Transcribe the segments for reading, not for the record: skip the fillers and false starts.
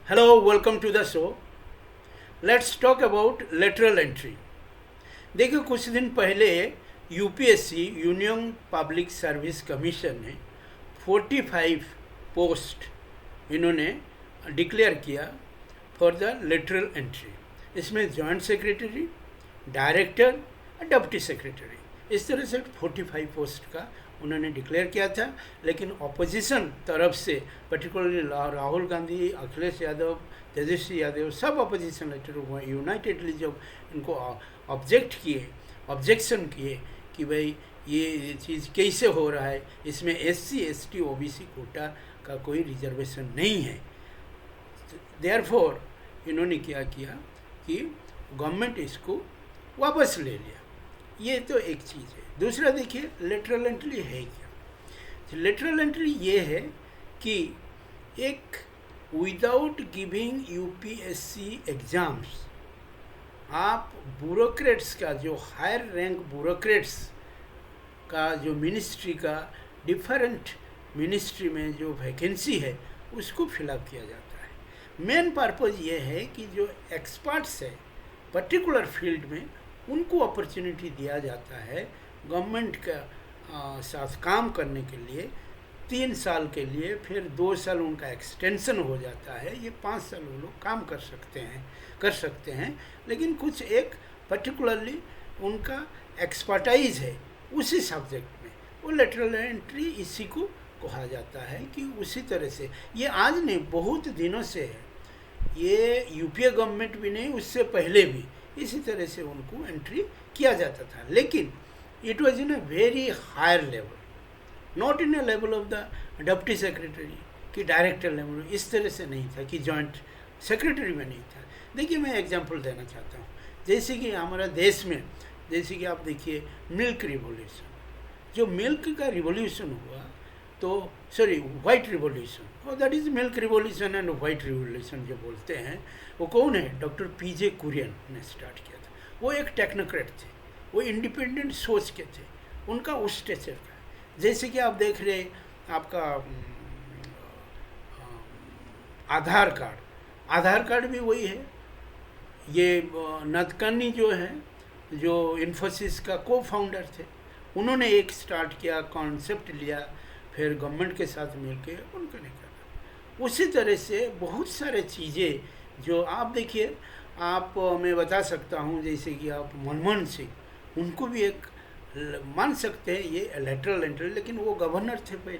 Hello, welcome to the show. Let's talk about lateral entry. देखिए कुछ दिन पहले UPSC union public service commission ने 45 पोस्ट इन्होंने डिक्लेयर किया फॉर द लेटरल एंट्री। इसमें जॉइंट सेक्रेटरी, डायरेक्टर और डिप्टी सेक्रेटरी, इस तरह से 45 पोस्ट का उन्होंने डिक्लेयर किया था। लेकिन अपोजिशन तरफ से पर्टिकुलरली राहुल गांधी, अखिलेश यादव, तेजस्वी यादव सब अपोजिशन लेटर हुए यूनाइटेडली जब इनको ऑब्जेक्शन किए कि भाई ये चीज़ कैसे हो रहा है, इसमें एससी, एसटी, ओबीसी कोटा का कोई रिजर्वेशन नहीं है। देयरफॉर इन्होंने क्या किया कि गवर्नमेंट इसको वापस ले लिया। ये तो एक चीज़ है। दूसरा देखिए लेटरल एंट्री है क्या। लेटरल एंट्री ये है कि एक विदाउट गिविंग यूपीएससी एग्ज़ाम्स आप ब्यूरोक्रेट्स का, जो हायर रैंक ब्यूरोक्रेट्स का, जो मिनिस्ट्री का डिफरेंट मिनिस्ट्री में जो वैकेंसी है उसको फिलअप किया जाता है। मेन पर्पज़ ये है कि जो एक्सपर्ट्स है पर्टिकुलर फील्ड में उनको अपॉर्चुनिटी दिया जाता है गवर्नमेंट का साथ काम करने के लिए 3 साल के लिए, फिर 2 साल उनका एक्सटेंशन हो जाता है। ये 5 साल वो लोग काम कर सकते हैं। लेकिन कुछ एक पर्टिकुलरली उनका एक्सपर्टाइज है उसी सब्जेक्ट में, वो लेटरल एंट्री इसी को कहा जाता है। कि उसी तरह से ये आज नहीं, बहुत दिनों से है। ये यूपीए गवर्नमेंट भी नहीं, उससे पहले भी इसी तरह से उनको एंट्री किया जाता था। लेकिन it was in a very higher level, not in a level of the deputy secretary कि डायरेक्टर लेवल, इस तरह से नहीं था कि जॉइंट सेक्रेटरी में नहीं था। देखिए मैं एग्जांपल देना चाहता हूँ। जैसे कि हमारा देश में, जैसे कि आप देखिए मिल्क रिवॉल्यूशन, जो मिल्क का रिवॉल्यूशन हुआ, तो सॉरी वाइट रिवॉल्यूशन, और that is milk revolution and white revolution जो बोलते हैं, वो कौन है? डॉक्टर पीजे कुरियन ने स्टार्ट किया था। वो एक टेक्नोक्रेट थे, वो इंडिपेंडेंट सोच के थे, उनका उस स्टेचर का। जैसे कि आप देख रहे आपका आधार कार्ड भी वही है। ये नदकर्णी जो है, जो इन्फोसिस का को फाउंडर थे, उन्होंने एक स्टार्ट किया, कॉन्सेप्ट लिया, फिर गवर्नमेंट के साथ मिलके उनको निकाला। उसी तरह से बहुत सारे चीज़ें जो आप देखिए, आप मैं बता सकता हूँ, जैसे कि आप मनमोहन सिंह, उनको भी एक मान सकते हैं ये लेटरल एंट्री, लेकिन वो गवर्नर थे, पहले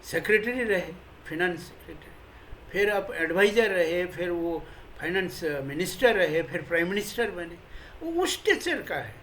सेक्रेटरी रहे, फाइनेंस सेक्रेटरी, फिर आप एडवाइज़र रहे, फिर वो फाइनेंस मिनिस्टर रहे, फिर प्राइम मिनिस्टर बने। वो उस टीचर का है।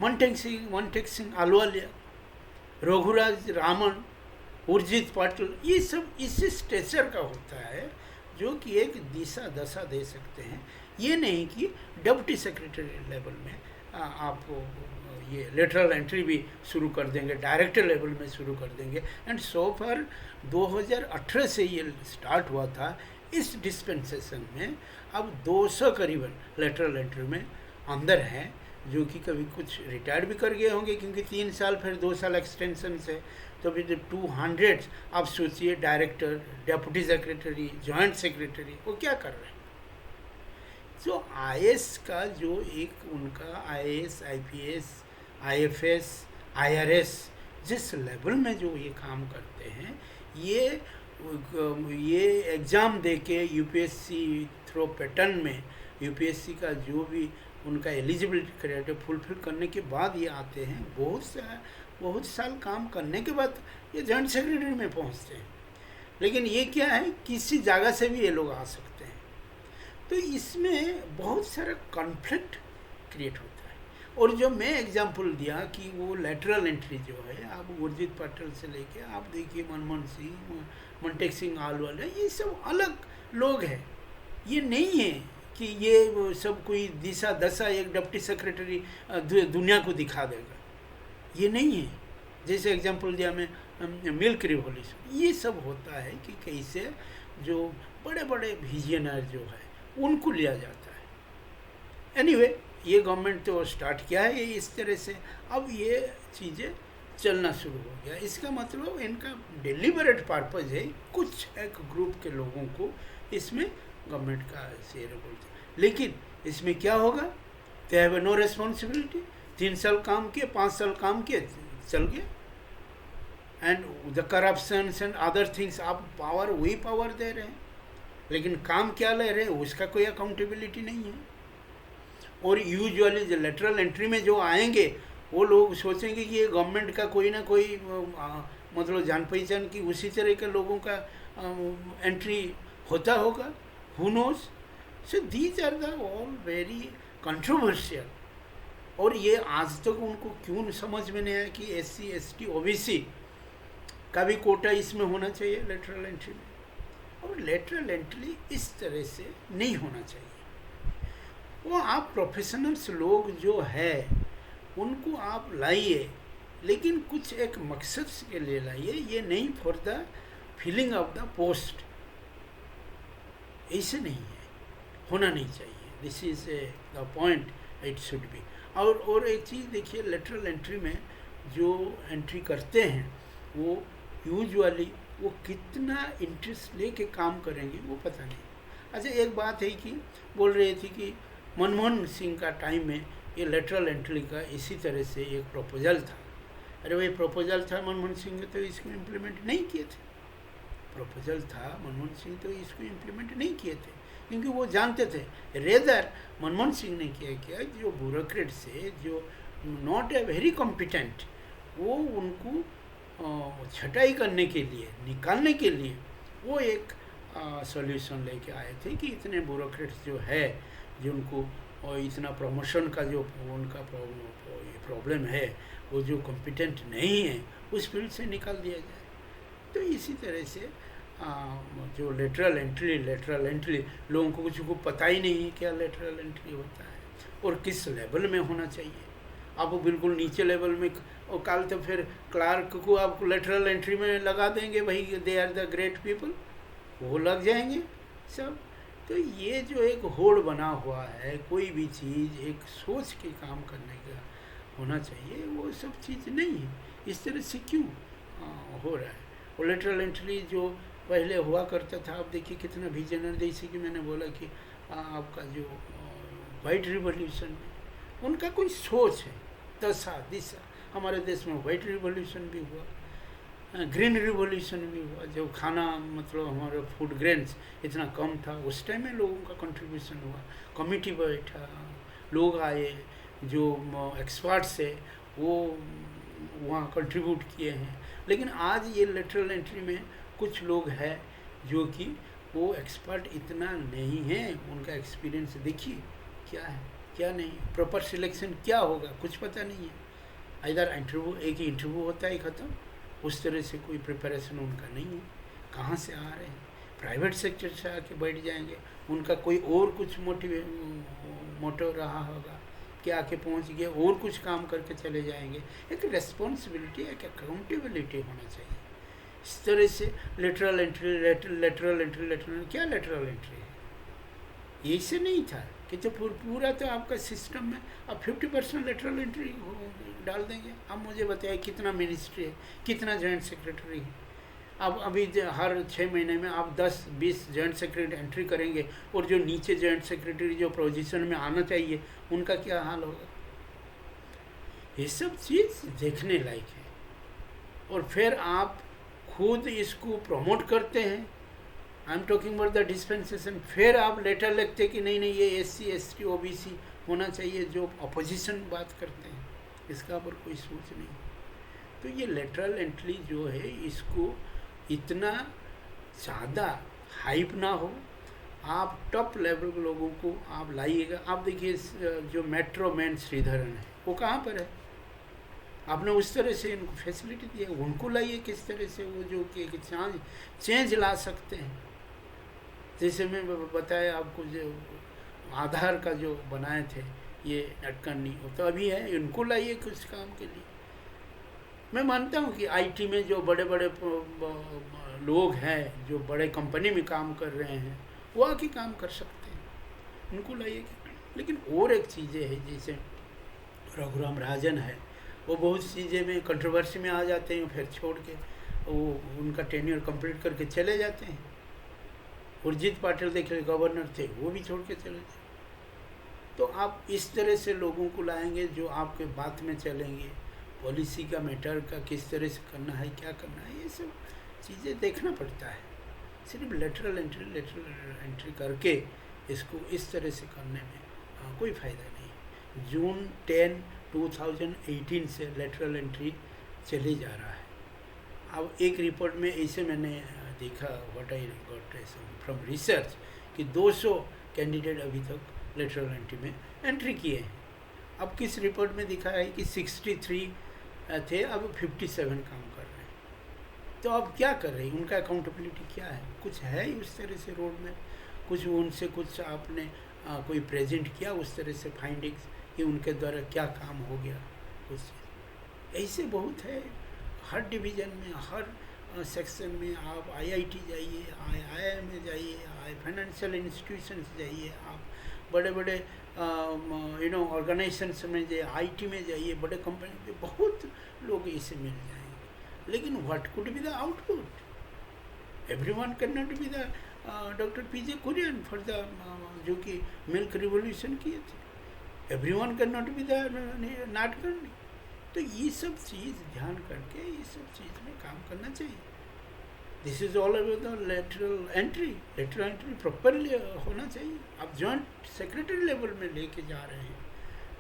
मनटेक सिंह आलवालिया, रघुराज रामन, उर्जित पाटिल, ये सब इसी स्टेचर का होता है जो कि एक दिशा दशा दे सकते हैं। ये नहीं कि डिप्टी सेक्रेटरी लेवल में आप ये लेटरल एंट्री भी शुरू कर देंगे, डायरेक्टर लेवल में शुरू कर देंगे। एंड सो फार 2018 से ये स्टार्ट हुआ था। इस डिस्पेंसेशन में अब 200 करीबन लेटरल एंट्री में अंदर हैं, जो कि कभी कुछ रिटायर्ड भी कर गए होंगे, क्योंकि 3 साल फिर 2 साल एक्सटेंशन से, तो फिर 200 आप सोचिए, director, deputy secretary, joint secretary, वो क्या कर रहे हैं। जो आईएएस का जो एक उनका आईएएस, आईपीएस, आईएफएस, आईआरएस जिस लेवल में जो ये काम करते हैं, ये एग्ज़ाम दे के यूपीएससी थ्रो पैटर्न में यूपीएससी का जो भी उनका एलिजिबिलिटी क्राइटेरिया फुलफिल करने के बाद ये आते हैं। बहुत साल काम करने के बाद ये जॉइंट सेक्रेटरी में पहुंचते हैं। लेकिन ये क्या है, किसी जगह से भी ये लोग आ सकते हैं। तो इसमें बहुत सारा कॉन्फ्लिक्ट क्रिएट होता है। और जो मैं एग्जांपल दिया कि वो लेटरल एंट्री जो है, आप उर्जित पाटिल से लेके आप देखिए मनमोहन सिंह, मनटेक सिंह आलवालिया, ये सब अलग लोग हैं। ये नहीं है कि ये सब कोई दिशा दशा एक डिप्टी सेक्रेटरी दुनिया को दिखा देगा, ये नहीं है। जैसे एग्जांपल दिया मैं मिल्क रिवॉल्यूशन, ये सब होता है कि कैसे जो बड़े बड़े विजनर जो है उनको लिया जाता है। एनीवे, ये गवर्नमेंट तो स्टार्ट किया है ये इस तरह से। अब ये चीज़ें चलना शुरू हो गया। इसका मतलब इनका डिलिबरेट पर्पज है कुछ एक ग्रुप के लोगों को इसमें गवर्नमेंट का शेयर बोलते। लेकिन इसमें क्या होगा, दे हैव नो रिस्पॉन्सिबिलिटी। 3 साल काम किए, 5 साल काम किए, चल गया। And the corruption and other things, आप पावर वही पावर दे रहे हैं, लेकिन काम क्या ले रहे हैं उसका कोई अकाउंटेबिलिटी नहीं है। और यूजुअली जो लेटरल एंट्री में जो आएंगे वो लोग सोचेंगे कि ये गवर्नमेंट का कोई ना कोई मतलब जान पहचान की उसी तरह के लोगों का एंट्री होता होगा, who knows. So these are the all very controversial. और ये आज तक उनको क्यों समझ में नहीं आया कि SC ST OBC का भी कोटा इसमें होना चाहिए लेटरल एंट्री में। और लेटरल एंट्री इस तरह से नहीं होना चाहिए। वो आप प्रोफेशनल्स लोग जो है उनको आप लाइए, लेकिन कुछ एक मकसद के लिए लाइए, ये नहीं for the filling of the post. ऐसे नहीं है, होना नहीं चाहिए। This is the point it should be. और एक चीज़ देखिए, लेटरल एंट्री में जो एंट्री करते हैं वो यूजुअली वो कितना इंटरेस्ट लेके काम करेंगे वो पता नहीं। अच्छा, एक बात है कि बोल रही थी कि मनमोहन सिंह का टाइम में ये लेटरल एंट्री का इसी तरह से एक प्रपोजल था। अरे वही प्रपोजल था, मनमोहन सिंह ने तो इसको इम्प्लीमेंट नहीं किए थे। प्रपोजल था, मनमोहन सिंह तो इसको इम्प्लीमेंट नहीं किए थे क्योंकि वो जानते थे। रेदर मनमोहन सिंह ने किया जो ब्यूरोक्रेट से जो नॉट ए वेरी कॉम्पिटेंट, वो उनको छटाई करने के लिए, निकालने के लिए वो एक सॉल्यूशन लेके आए थे कि इतने ब्यूरोक्रेट्स जो है जिनको और इतना प्रमोशन का जो उनका प्रॉब्लम है, वो जो कॉम्पिटेंट नहीं है उस फील्ड से निकाल दिया जाए। तो इसी तरह से जो लेटरल एंट्री लोगों को कुछ को पता ही नहीं है क्या लेटरल एंट्री होता है और किस लेवल में होना चाहिए। आप वो बिल्कुल नीचे लेवल में, और कल तो फिर क्लार्क को आपको लेटरल एंट्री में लगा देंगे, भाई they are the great people, वो लग जाएंगे सब। तो ये जो एक होड़ बना हुआ है, कोई भी चीज़ एक सोच के काम करने का होना चाहिए, वो सब चीज़ नहीं है। इस तरह से क्यों हो रहा है। और लेटरल एंट्री जो पहले हुआ करता था, आप देखिए कितना विजनर, जैसे कि मैंने बोला कि आपका जो वाइट रिवॉल्यूशन में उनका कोई सोच है, दशा दिशा। हमारे देश में वाइट रिवॉल्यूशन भी हुआ, ग्रीन रिवॉल्यूशन भी हुआ, जब खाना मतलब हमारे फूड ग्रेन्स इतना कम था, उस टाइम में लोगों का कंट्रीब्यूशन हुआ, कमेटी बैठा, लोग आए जो एक्सपर्ट्स है वो वहाँ कंट्रीब्यूट किए हैं। लेकिन आज ये लेटरल एंट्री में कुछ लोग हैं जो कि वो एक्सपर्ट इतना नहीं है, उनका एक्सपीरियंस देखिए क्या है क्या नहीं, प्रॉपर सिलेक्शन क्या होगा कुछ पता नहीं है। इधर इंटरव्यू, एक ही इंटरव्यू होता है खत्म, उस तरह से कोई प्रिपरेशन उनका नहीं है। कहाँ से आ रहे हैं, प्राइवेट सेक्टर से आके बैठ जाएंगे, उनका कोई और कुछ मोटिव रहा होगा कि आके पहुँच गए और कुछ काम करके चले जाएंगे। एक रिस्पॉन्सिबिलिटी, एक अकाउंटेबिलिटी होना चाहिए। इस तरह से लेटरल एंट्री क्या लेटरल एंट्री है, ये से नहीं था कि तो पूरा तो आपका सिस्टम में अब 50% लेटरल एंट्री डाल देंगे। अब मुझे बताइए कितना मिनिस्ट्री है, कितना जॉइंट सेक्रेटरी है। अब अभी हर 6 महीने में आप 10-20 जॉइंट सेक्रेटरी एंट्री करेंगे, और जो नीचे जॉइंट सेक्रेटरी जो पोजीशन में आना चाहिए उनका क्या हाल होगा। ये सब चीज़ देखने लायक है। और फिर आप खुद इसको प्रमोट करते हैं, I am talking about the dispensation, फिर आप लेटर लिखते कि नहीं ये SC ST OBC होना चाहिए, जो अपोजिशन बात करते हैं, इसका पर कोई सोच नहीं। तो ये लेटरल एंट्री जो है इसको इतना ज़्यादा हाइप ना हो, आप टॉप लेवल के लोगों को आप लाइएगा। आप देखिए जो मेट्रो मैन श्रीधरन है वो कहाँ पर है, आपने उस तरह से इनको फैसिलिटी दी है, उनको लाइए किस तरह से वो जो कि चेंज ला सकते हैं। जैसे मैं बताया आपको, जो आधार का जो बनाए थे ये नटकर्णी, तो अभी है, इनको लाइए कुछ काम के लिए। मैं मानता हूँ कि IT में जो बड़े बड़े लोग हैं, जो बड़े कंपनी में काम कर रहे हैं, वो आके काम कर सकते हैं, उनको लाइए। लेकिन और एक चीज़ें हैं, जैसे रघुराम राजन है, वो बहुत चीज़ें में कंट्रोवर्सी में आ जाते हैं, फिर छोड़ के वो उनका टेन्योर कंप्लीट करके चले जाते हैं। उर्जित पाटिल देखे गवर्नर थे, वो भी छोड़ के चले गए। तो आप इस तरह से लोगों को लाएंगे जो आपके बात में चलेंगे, पॉलिसी का मैटर का किस तरह से करना है, क्या करना है, ये सब चीज़ें देखना पड़ता है। सिर्फ लेटरल एंट्री करके इसको इस तरह से करने में कोई फ़ायदा नहीं। जून 10, 2018 से लेटरल एंट्री चली जा रहा है। अब एक रिपोर्ट में ऐसे मैंने देखा, what I got from research, कि 200 कैंडिडेट अभी तक लेटरल एंट्री में एंट्री किए हैं। अब किस रिपोर्ट में दिखा है कि 63 थे, अब 57 काम कर रहे हैं। तो अब क्या कर रहे हैं, उनका अकाउंटेबिलिटी क्या है? कुछ है उस तरह से रोड में? कुछ उनसे कुछ आपने कोई प्रेजेंट किया उस तरह से फाइंडिंग्स कि उनके द्वारा क्या काम हो गया? कुछ ऐसे बहुत है। हर डिवीज़न में, हर सेक्शन में आप आईआईटी जाइए, आईआईएम में जाइए, फाइनेंशियल इंस्टीट्यूशंस जाइए, आप बड़े बड़े ऑर्गेनाइजेशंस में जाइए, आईटी में जाइए, बड़े कंपनी में बहुत लोग इसे मिल जाएंगे। लेकिन what could be the output? Everyone can not be the doctor P J Kurien for the जो कि मिल्क रिवोल्यूशन किए थे। Everyone can not be the Nadkarni. तो ये सब चीज़ ध्यान करके ये सब चीज़ में काम करना चाहिए। This is all about the lateral entry. Lateral entry properly होना चाहिए। आप जॉइंट सेक्रेटरी लेवल में लेके जा रहे हैं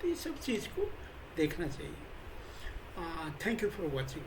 तो ये सब चीज़ को देखना चाहिए। Thank you for watching.